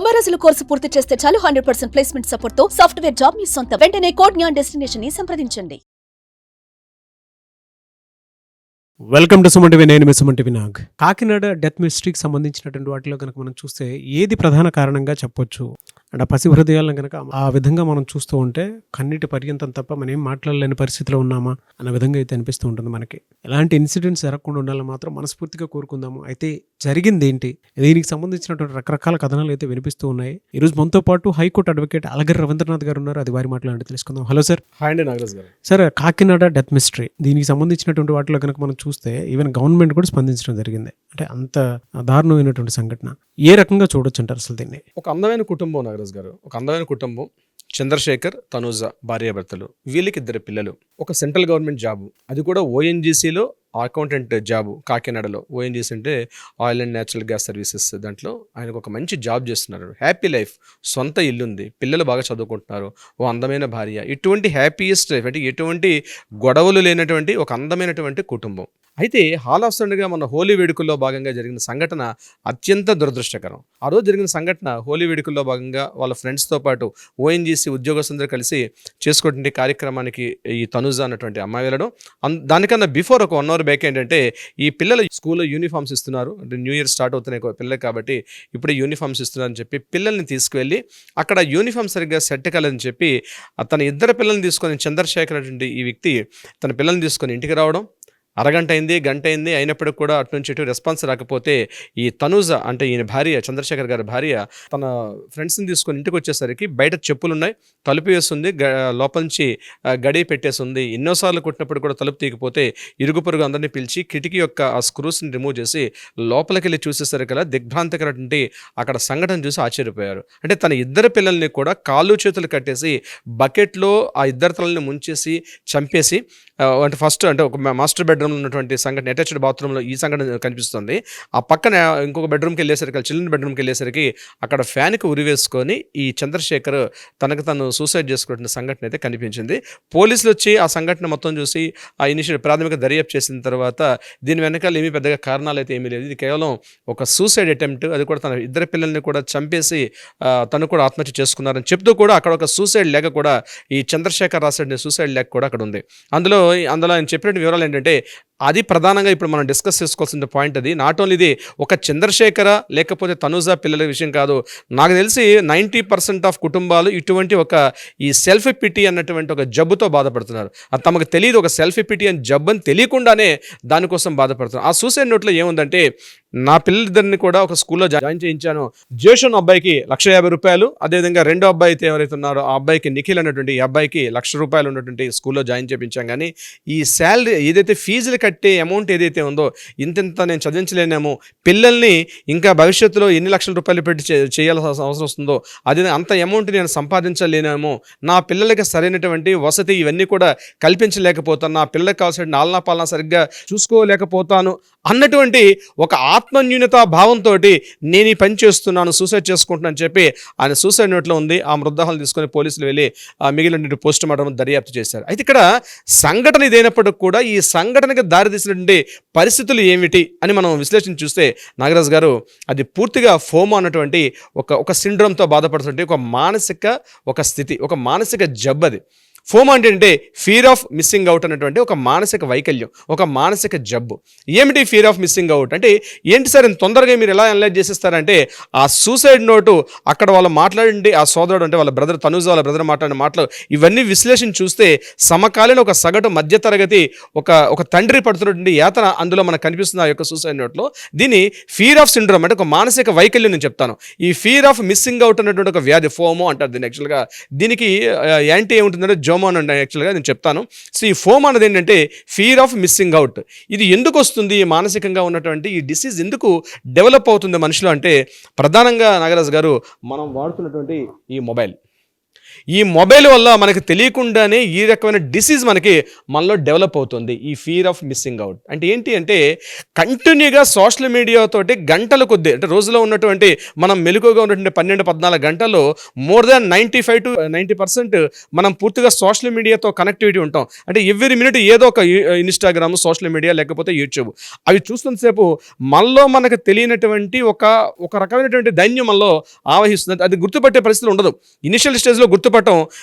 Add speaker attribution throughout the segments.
Speaker 1: 90 రోజుల కోర్సు పూర్తి చేస్తే చాలు 100% ప్లేస్మెంట్ సపోర్ట్ తో సాఫ్ట్వేర్ జాబ్ మీ సొంతం. వెంటనే కోడ్ జ్ఞాన్ డెస్టినేషన్ ని సంప్రదించండి.
Speaker 2: Welcome to Suman TV. నేను మీ సుమన్ టీవీ నాగ్. కాకినాడ డెత్ మిస్టరీకి సంబంధించినటువంటి వాటిలో కనుక మనం చూస్తే ఏది ప్రధాన కారణంగా చెప్పొచ్చు అంటే పసి హృదయాలను కనుక ఆ విధంగా మనం చూస్తూ ఉంటే కన్నీటి పర్యంతం తప్ప మనం ఏం మాట్లాడలేని పరిస్థితిలో ఉన్నామా అన్న విధంగా అయితే అనిపిస్తూ ఉంటుంది మనకి. ఎలాంటి ఇన్సిడెంట్స్ జరగకుండా ఉండాలని మాత్రం మనస్ఫూర్తిగా కోరుకుందాము. అయితే జరిగింది ఏంటి, దీనికి సంబంధించినటువంటి రకరకాల కథనాలు అయితే వినిపిస్తూ ఉన్నాయి. ఈరోజు మనతో పాటు హైకోర్టు అడ్వకేట్ అలగర్ రవీంద్రనాథ్ గారు ఉన్నారు. అది వారి మాట్లాడి తెలుసుకుందాం. Hello sir.
Speaker 3: హాయ్ అండి నాగరాజ్ గారు.
Speaker 2: సార్, కాకినాడ డెత్ మిస్టరీ దీనికి సంబంధించినటువంటి వాటిలో కనుక మనం చూస్తే ఈవెన్ గవర్నమెంట్ కూడా స్పందించడం జరిగింది. అంటే అంత దారుణమైనటువంటి సంఘటన ఏ రకంగా చూడొచ్చు అంటారు అసలు దీన్ని?
Speaker 3: ఒక అందమైన కుటుంబం నాగరాజ్ గారు, ఒక అందమైన కుటుంబం. చంద్రశేఖర్, తనూజ భార్యాభర్తలు. వీళ్ళకి 2 పిల్లలు. ఒక సెంట్రల్ గవర్నమెంట్ జాబు, అది కూడా ఓఎన్జీసీలో అకౌంటెంట్ జాబు కాకినాడలో. ఓఎన్జీసీ అంటే oil and natural gas services. దాంట్లో ఆయనకు ఒక మంచి జాబ్ చేస్తున్నారు. హ్యాపీ లైఫ్, సొంత ఇల్లుంది, పిల్లలు బాగా చదువుకుంటున్నారు, ఓ అందమైన భార్య. ఇటువంటి హ్యాపీయెస్ట్ లైఫ్ అంటే ఎటువంటి గొడవలు లేనటువంటి ఒక అందమైనటువంటి కుటుంబం. అయితే హాల్ ఆఫ్ సడన్గా మన హోలీ వేడుకల్లో భాగంగా జరిగిన సంఘటన అత్యంత దురదృష్టకరం. ఆ రోజు జరిగిన సంఘటన హోలీ వేడుకల్లో భాగంగా వాళ్ళ ఫ్రెండ్స్తో పాటు ఓఎన్జీసీ ఉద్యోగస్తులందరూ కలిసి చేసుకునే కార్యక్రమానికి ఈ తనుజ అన్నటువంటి అమ్మాయి వెళ్ళడం. దానికన్నా బిఫోర్ ఒక 1 hour బ్యాక్ ఏంటంటే ఈ పిల్లలు స్కూల్లో యూనిఫామ్స్ ఇస్తున్నారు. అంటే న్యూ ఇయర్ స్టార్ట్ అవుతున్నాయి పిల్లలు కాబట్టి ఇప్పుడే యూనిఫామ్స్ ఇస్తున్నారని చెప్పి పిల్లల్ని తీసుకువెళ్ళి అక్కడ యూనిఫామ్ సరిగ్గా సెట్ కాలేదని చెప్పి తన 2 పిల్లల్ని తీసుకొని చంద్రశేఖర్ అటువంటి ఈ వ్యక్తి తన పిల్లల్ని తీసుకొని ఇంటికి రావడం. అరగంట అయింది, గంట అయింది, అయినప్పటికి కూడా అటు నుంచి ఇటు రెస్పాన్స్ రాకపోతే ఈ తనూజ అంటే ఈయన భార్య, చంద్రశేఖర్ గారి భార్య, తన ఫ్రెండ్స్ని తీసుకొని ఇంటికి వచ్చేసరికి బయట చెప్పులు ఉన్నాయి, తలుపు వేస్తుంది, లోపల నుంచి గడి పెట్టేసి ఉంది. ఎన్నోసార్లు కొట్టినప్పుడు కూడా తలుపు తీయకపోతే ఇరుగు పొరుగు అందరినీ పిలిచి కిటికీ యొక్క ఆ స్క్రూస్ని రిమూవ్ చేసి లోపలికి వెళ్ళి చూసేసరికల్లా దిగ్భ్రాంతికరటువంటి అక్కడ సంఘటన చూసి ఆశ్చర్యపోయారు. అంటే తన 2 పిల్లల్ని కూడా కాళ్ళు చేతులు కట్టేసి బకెట్లో ఆ 2 తలని ముంచేసి చంపేసి, అంటే ఫస్ట్ అంటే ఒక మాస్టర్ బెడ్రూమ్లో ఉన్నటువంటి సంఘటన, అటాచ్డ్ బాత్రూంలో ఈ సంఘటన కనిపిస్తుంది. ఆ పక్కన ఇంకొక బెడ్రూమ్కి వెళ్ళేసరికి, చిల్డ్రన్ బెడ్రూమ్కి వెళ్ళేసరికి అక్కడ ఫ్యాన్కి ఉరివేసుకొని ఈ చంద్రశేఖర్ తనకు తను సూసైడ్ చేసుకున్న సంఘటన అయితే కనిపించింది. పోలీసులు వచ్చి ఆ సంఘటన మొత్తం చూసి ఆ ప్రాథమిక దర్యాప్తు చేసిన తర్వాత దీని వెనకాల ఏమీ పెద్దగా కారణాలు అయితే ఏమీ లేదు, ఇది కేవలం ఒక సూసైడ్ అటెంప్ట్, అది కూడా తన 2 పిల్లల్ని కూడా చంపేసి తను కూడా ఆత్మహత్య చేసుకున్నారని చెప్తూ కూడా అక్కడ ఒక సూసైడ్ లేఖ కూడా ఈ చంద్రశేఖర్ రాసిన సూసైడ్ లేఖ కూడా అక్కడ ఉంది. అందులో ఆయన చెప్పిన వివరాలు ఏంటంటే అది ప్రధానంగా ఇప్పుడు మనం డిస్కస్ చేసుకోవాల్సిన పాయింట్. అది నాట్ ఓన్లీ ఇది ఒక చంద్రశేఖర లేకపోతే తనూజ పిల్లల విషయం కాదు. నాకు తెలిసి 90% ఆఫ్ కుటుంబాలు ఇటువంటి ఒక ఈ సెల్ఫ్ పిటీ అన్నటువంటి ఒక జబ్బుతో బాధపడుతున్నారు. అది తమకు తెలియదు, ఒక సెల్ఫ్ పిటీ అని జబ్బు అని తెలియకుండానే దానికోసం బాధపడుతున్నారు. ఆ సూసైడ్ నోట్లో ఏముందంటే, నా పిల్లలిద్దరిని కూడా ఒక స్కూల్లో జాయిన్ చేయించాను. జేషన్ అబ్బాయికి ₹150, అదేవిధంగా 2వ అబ్బాయి అయితే ఎవరైతే ఉన్నారో ఆ అబ్బాయికి నిఖిల్ అన్నటువంటి ఈ అబ్బాయికి ₹1,00,000 ఉన్నటువంటి స్కూల్లో జాయిన్ చేయించాం. కానీ ఈ శాలరీ ఏదైతే ఫీజులు కట్టే అమౌంట్ ఏదైతే ఉందో ఇంత నేను చదివించలేనేమో, పిల్లల్ని ఇంకా భవిష్యత్తులో ఎన్ని లక్షల రూపాయలు పెట్టి చేయాల్సిన అవసరం వస్తుందో అది అంత అమౌంట్ నేను సంపాదించలేనేమో, నా పిల్లలకి సరైనటువంటి వసతి ఇవన్నీ కూడా కల్పించలేకపోతాను, నా పిల్లలకి కావాల్సిన ఆలనా పాలన సరిగ్గా చూసుకోలేకపోతాను అన్నటువంటి ఒక ఆత్మన్యూనతా భావంతో నేను ఈ పని చేస్తున్నాను, సూసైడ్ చేసుకుంటున్నాను చెప్పి ఆయన సూసైడ్ నోట్లో ఉంది. ఆ మృతదేహాలు తీసుకొని పోలీసులు వెళ్ళి మిగిలిన పోస్ట్ మార్టం దర్యాప్తు చేశారు. అయితే ఇక్కడ సంఘటన ఇదైనప్పటికి కూడా ఈ సంఘటనకి దారితీసినటువంటి పరిస్థితులు ఏమిటి అని మనం విశ్లేషణ చూస్తే నాగరాజ్ గారు, అది పూర్తిగా ఫోమో అన్నటువంటి ఒక సిండ్రోమ్తో బాధపడుతుంటే ఒక మానసిక స్థితి, ఒక మానసిక జబ్బు. అది ఫోమో అంటే ఫియర్ ఆఫ్ మిస్సింగ్ అవుట్ అనేటువంటి ఒక మానసిక వైకల్యం, ఒక మానసిక జబ్బు. ఏమిటి ఫియర్ ఆఫ్ మిస్సింగ్ అవుట్ అంటే ఏంటి సార్, ఇంత తొందరగా మీరు ఎలా అనలైజ్ చేసేస్తారంటే, ఆ సూసైడ్ నోటు అక్కడ వాళ్ళు మాట్లాడండి, ఆ సోదరుడు అంటే వాళ్ళ బ్రదర్ తనూజ వాళ్ళ బ్రదర్ మాట్లాడిన మాటలు ఇవన్నీ విశ్లేషణ చూస్తే సమకాలీన ఒక సగటు మధ్యతరగతి ఒక తండ్రి పడుతున్నటువంటి యాతన అందులో మనకు కనిపిస్తుంది ఆ యొక్క సూసైడ్ నోట్లో. దీన్ని ఫియర్ ఆఫ్ సిండ్రోమ్ అంటే ఒక మానసిక వైకల్యం నేను చెప్తాను. ఈ ఫియర్ ఆఫ్ మిస్సింగ్ అవుట్ అనేటువంటి ఒక వ్యాధి ఫోమో అంటారు దీన్ని. యాక్చువల్గా దీనికి యాంటీ ఏముంటుందంటే జోమోన్ అంటే యాక్చువల్గా నేను చెప్తాను. సో ఈ ఫోమ్ అనేది ఏంటంటే ఫియర్ ఆఫ్ మిస్సింగ్ అవుట్. ఇది ఎందుకు వస్తుంది, మానసికంగా ఉన్నటువంటి ఈ డిసీజ్ ఎందుకు డెవలప్ అవుతుంది మనిషిలో అంటే ప్రధానంగా నాగరాజ్ గారు మనం వాడుతున్నటువంటి ఈ ఈ మొబైల్ వల్ల మనకు తెలియకుండానే ఈ రకమైన డిసీజ్ మనలో డెవలప్ అవుతుంది, ఈ ఫియర్ ఆఫ్ మిస్సింగ్ అవుట్. అంటే ఏంటి అంటే కంటిన్యూగా సోషల్ మీడియా తోటి గంటల కొద్దీ, అంటే రోజులో ఉన్నటువంటి మనం మెలకుగా ఉన్నటువంటి 12-14 గంటల్లో మోర్ దాన్ 95 to 90% మనం పూర్తిగా సోషల్ మీడియాతో కనెక్టివిటీ ఉంటాం. అంటే ఎవ్రీ మినిట్ ఏదో ఒక ఇన్స్టాగ్రామ్, సోషల్ మీడియా, లేకపోతే యూట్యూబ్, అవి చూస్తున్నంతసేపు మనలో మనకు తెలియనటువంటి ఒక రకమైనటువంటి దైన్యం మనలో ఆవహిస్తుంది. అది గుర్తుపట్టే పరిస్థితులు ఉండదు. ఇనిషియల్ స్టేజ్లో గుర్తుపట్టం,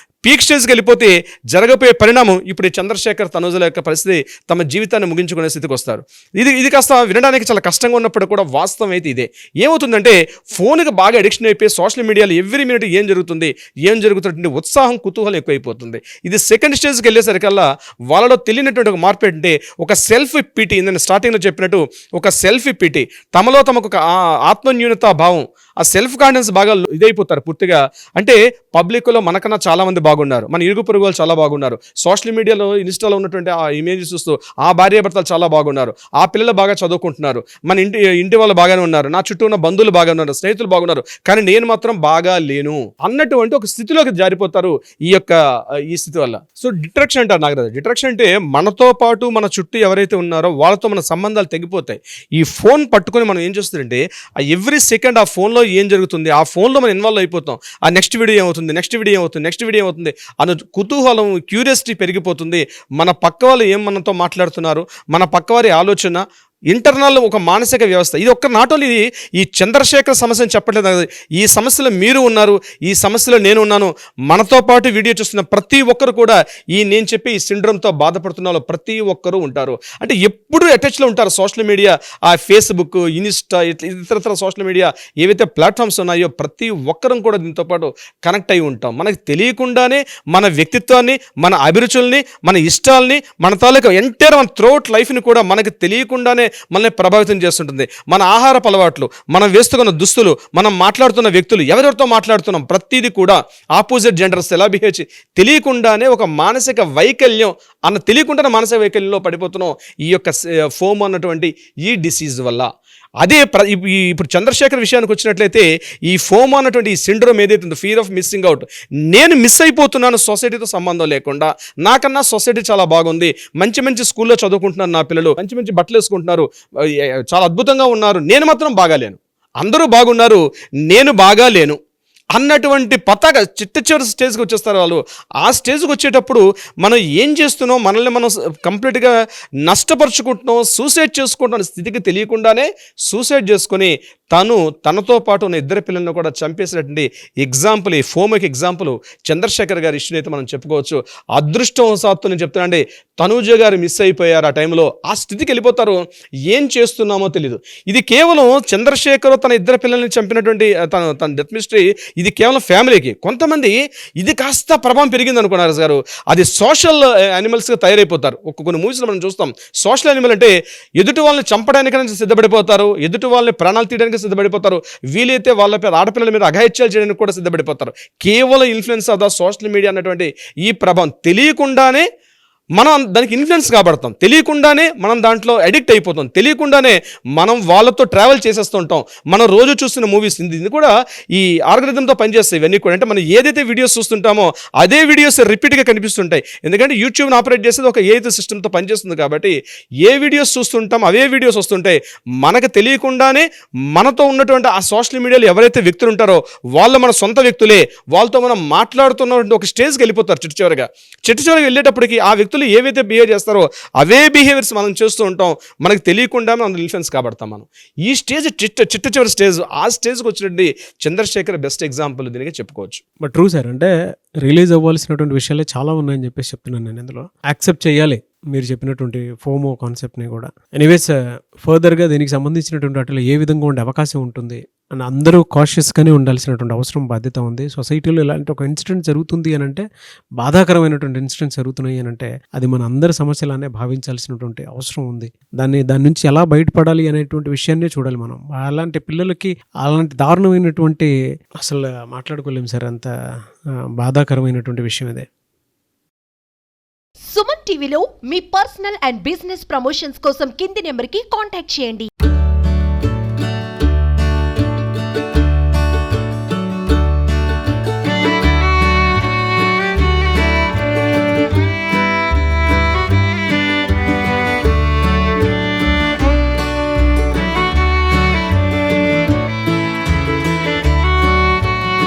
Speaker 3: పీక్ స్టేజ్కి వెళ్ళిపోతే జరగబోయే పరిణామం ఇప్పుడు ఈ చంద్రశేఖర్, తనుజల యొక్క పరిస్థితి తమ జీవితాన్ని ముగించుకునే స్థితికి వస్తారు. ఇది కాస్త వినడానికి చాలా కష్టంగా ఉన్నప్పుడు కూడా వాస్తవం అయితే ఇదే. ఏమవుతుందంటే ఫోన్కి బాగా అడిక్షన్ అయిపోయి సోషల్ మీడియాలో ఎవ్రీ మినిట్ ఏం జరుగుతున్నటువంటి ఉత్సాహం, కుతూహలం ఎక్కువైపోతుంది. ఇది సెకండ్ స్టేజ్కి వెళ్ళేసరికల్లా వాళ్ళలో తెలియనటువంటి ఒక మార్పు ఏంటంటే ఒక సెల్ఫ్ పిటి, నేను స్టార్టింగ్లో చెప్పినట్టు ఒక సెల్ఫ్ పిటి, తమలో తమకు ఒక ఆత్మన్యూనతా భావం, ఆ సెల్ఫ్ కాన్ఫిడెన్స్ బాగా ఇదైపోతారు పూర్తిగా. అంటే పబ్లిక్లో మనకన్నా చాలామంది బాగున్నారు, మన ఇరుగు పొరుగు వాళ్ళు చాలా బాగున్నారు, సోషల్ మీడియాలో ఇన్స్టాలో ఉన్నటువంటి ఆ ఇమేజెస్ చూస్తూ ఆ భార్యాభర్తలు చాలా బాగున్నారు, ఆ పిల్లలు బాగా చదువుకుంటున్నారు, మన ఇంటి వాళ్ళు బాగానే ఉన్నారు, నా చుట్టూ ఉన్న బంధువులు బాగా ఉన్నారు, స్నేహితులు బాగున్నారు, కానీ నేను మాత్రం బాగా లేను అన్నటువంటి ఒక స్థితిలోకి జారిపోతారు ఈ స్థితి వల్ల. సో డిట్రాక్షన్ అంటారు నాగరాజు. డిట్రాక్షన్ అంటే మనతో పాటు మన చుట్టూ ఎవరైతే ఉన్నారో వాళ్ళతో మన సంబంధాలు తెగిపోతాయి. ఈ ఫోన్ పట్టుకొని మనం ఏం చేస్తుందంటే ఎవ్రీ సెకండ్ ఆ ఫోన్లో ఏం జరుగుతుంది, ఆ ఫోన్లో మనం ఇన్వాల్వ్ అయిపోతాం. ఆ నెక్స్ట్ వీడియో ఏమవుతుంది అన్న కుతూహలం, క్యూరియాసిటీ పెరిగిపోతుంది. మన పక్క వాళ్ళు ఏం మనతో మాట్లాడుతున్నారు, మన పక్కవారి ఆలోచన, ఇంటర్నల్ ఒక మానసిక వ్యవస్థ. ఇది ఒక్క నాట్ ఓన్లీ ఈ చంద్రశేఖర్ సమస్యను చెప్పట్లేదు, ఈ సమస్యలో మీరు ఉన్నారు, ఈ సమస్యలో నేను ఉన్నాను. మనతో పాటు వీడియో చూస్తున్న ప్రతి ఒక్కరు కూడా నేను చెప్పే ఈ సిండ్రోమ్తో బాధపడుతున్న వాళ్ళు ప్రతి ఒక్కరూ ఉంటారు. అంటే ఎప్పుడు అటాచ్లో ఉంటారు సోషల్ మీడియా, ఆ ఫేస్బుక్, ఇన్స్టా, ఇతరతర సోషల్ మీడియా ఏవైతే ప్లాట్ఫామ్స్ ఉన్నాయో ప్రతి ఒక్కరం కూడా దీంతో పాటు కనెక్ట్ అయి ఉంటాం. మనకు తెలియకుండానే మన వ్యక్తిత్వాన్ని, మన అభిరుచుల్ని, మన ఇష్టాలని, మన తాలూకా ఎంటైర్ మన త్రూఅవుట్ లైఫ్ని కూడా మనకు తెలియకుండానే మనల్ని ప్రభావితం చేస్తుంటుంది. మన ఆహారపు అలవాట్లు, మనం వేస్తున్న దుస్తులు, మనం మాట్లాడుతున్న వ్యక్తులు, ఎవరెవరితో మాట్లాడుతున్నాం, ప్రతిదీ కూడా ఆపోజిట్ జెండర్స్ ఎలా బిహేవ్ తెలియకుండానే ఒక మానసిక వైకల్యం తెలియకుండానే మానసిక వైకల్యంలో పడిపోతున్నాం ఈ యొక్క ఫోమ్ అన్నటువంటి ఈ డిసీజ్ వల్ల. అదే ఇప్పుడు చంద్రశేఖర్ విషయానికి వచ్చినట్లయితే ఈ ఫోమో అన్నటువంటి ఈ సిండ్రోమ్ ఏదైతే ఉందో, ఫియర్ ఆఫ్ మిస్సింగ్ అవుట్, నేను మిస్ అయిపోతున్నాను సొసైటీతో సంబంధం లేకుండా, నాకన్నా సొసైటీ చాలా బాగుంది, మంచి స్కూల్లో చదువుకుంటున్నారు నా పిల్లలు, మంచి బట్టలు వేసుకుంటున్నారు, చాలా అద్భుతంగా ఉన్నారు, నేను మాత్రం బాగాలేను, అందరూ బాగున్నారు, నేను బాగాలేను అన్నటువంటి పతాక చివరి స్టేజ్కి వచ్చేస్తారు వాళ్ళు. ఆ స్టేజ్కి వచ్చేటప్పుడు మనం ఏం చేస్తున్నాం, మనల్ని మనం కంప్లీట్గా నష్టపరుచుకుంటున్నాం, సూసైడ్ చేసుకుంటున్న స్థితికి తెలియకుండానే సూసైడ్ చేసుకొని తనతో పాటు ఉన్న ఇద్దరు పిల్లలను కూడా చంపేసినటువంటి ఎగ్జాంపుల్, ఈ ఫోమోకి ఎగ్జాంపుల్ చంద్రశేఖర్ గారి ఇష్యూని అయితే మనం చెప్పుకోవచ్చు. అదృష్టవశాత్తు నేను చెప్తానండి, తనూజ గారు మిస్ అయిపోయారు. ఆ టైంలో ఆ స్థితికి వెళ్ళిపోతారు, ఏం చేస్తున్నామో తెలీదు. ఇది కేవలం చంద్రశేఖర్ తన ఇద్దరు పిల్లల్ని చంపినటువంటి తన డెత్ మిస్టరీ ఇది కేవలం ఫ్యామిలీకి. కొంతమంది ఇది కాస్త ప్రభావం పెరిగింది అనుకున్నారు గారు, అది సోషల్ యానిమల్స్గా తయారైపోతారు. కొన్ని మూవీస్లో మనం చూస్తాం, సోషల్ యానిమల్ అంటే ఎదుటి వాళ్ళని చంపడానికైనా సిద్ధపడిపోతారు, ఎదుటి వాళ్ళని ప్రాణాలు తీయడానికి సిద్ధపడిపోతారు, వీలైతే వాళ్ళ ఆడపిల్లల మీద అఘాయిత్యాలు చేయడానికి కూడా సిద్ధపడిపోతారు. కేవలం influence of the social media అన్నటువంటి ఈ ప్రభావం తెలియకుండానే మనం దానికి ఇన్ఫ్లుయెన్స్ కాబడతాం, తెలియకుండానే మనం దాంట్లో అడిక్ట్ అయిపోతాం, తెలియకుండానే మనం వాళ్ళతో ట్రావెల్ చేసేస్తుంటాం. మనం రోజు చూస్తున్న మూవీస్ ఇది కూడా ఈ ఆల్గరిథంతో పనిచేస్తాయి. ఇవన్నీ కూడా అంటే మనం ఏదైతే వీడియోస్ చూస్తుంటామో అదే వీడియోస్ రిపీట్గా కనిపిస్తుంటాయి. ఎందుకంటే యూట్యూబ్ని ఆపరేట్ చేసేది ఒక ఏఐ సిస్టమ్తో పనిచేస్తుంది కాబట్టి ఏ వీడియోస్ చూస్తుంటాం అవే వీడియోస్ వస్తుంటాయి. మనకు తెలియకుండానే మనతో ఉన్నటువంటి ఆ సోషల్ మీడియాలో ఎవరైతే వ్యక్తులు ఉంటారో వాళ్ళు మన సొంత వ్యక్తులే, వాళ్ళతో మనం మాట్లాడుతున్నటువంటి ఒక స్టేజ్కి వెళ్ళిపోతారు. చివరిగా వెళ్ళేటప్పటికి ఆ వ్యక్తులు ఏవైతే బిహేవ్ చేస్తారో అవే బిహేవియర్స్ మనం చేస్తూ ఉంటాం, మనకు తెలియకుండా మనం ఇన్ఫ్లుయెన్స్ కాబడతాం. మనం ఈ స్టేజ్ చిట్ట చివరి స్టేజ్, ఆ స్టేజ్కి వచ్చినటువంటి చంద్రశేఖర్ బెస్ట్ ఎగ్జాంపుల్ దీనికి చెప్పుకోవచ్చు.
Speaker 2: బట్ ట్రూ సార్, అంటే రిలీజ్ అవ్వాల్సినటువంటి విషయాలే చాలా ఉన్నాయని చెప్పేసి చెప్తున్నాను నేను. ఇందులో యాక్సెప్ట్ చేయాలి మీరు చెప్పినటువంటి ఫోమో కాన్సెప్ట్ని కూడా. ఎనీవేస్ ఫర్దర్గా దీనికి సంబంధించినటువంటి వాటిలో ఏ విధంగా ఉండే అవకాశం ఉంటుంది అని అందరూ కాషియస్గానే ఉండాల్సినటువంటి అవసరం, బాధ్యత ఉంది. సొసైటీలో ఇలాంటి ఒక ఇన్సిడెంట్ జరుగుతుంది అని అంటే, బాధాకరమైనటువంటి ఇన్సిడెంట్స్ జరుగుతున్నాయి అని అంటే అది మన అందరి సమస్యలానే భావించాల్సినటువంటి అవసరం ఉంది. దాని నుంచి ఎలా బయటపడాలి అనేటువంటి విషయాన్నే చూడాలి మనం. అలాంటి పిల్లలకి అలాంటి దారుణమైనటువంటి అసలు మాట్లాడుకోలేము సార్, అంత బాధాకరమైనటువంటి విషయం ఇదే.
Speaker 4: సుమన్ టీవీలో మీ పర్సనల్ అండ్ బిజినెస్ ప్రమోషన్స్ కోసం కింది నెంబర్కి కాంటాక్ట్ చేయండి.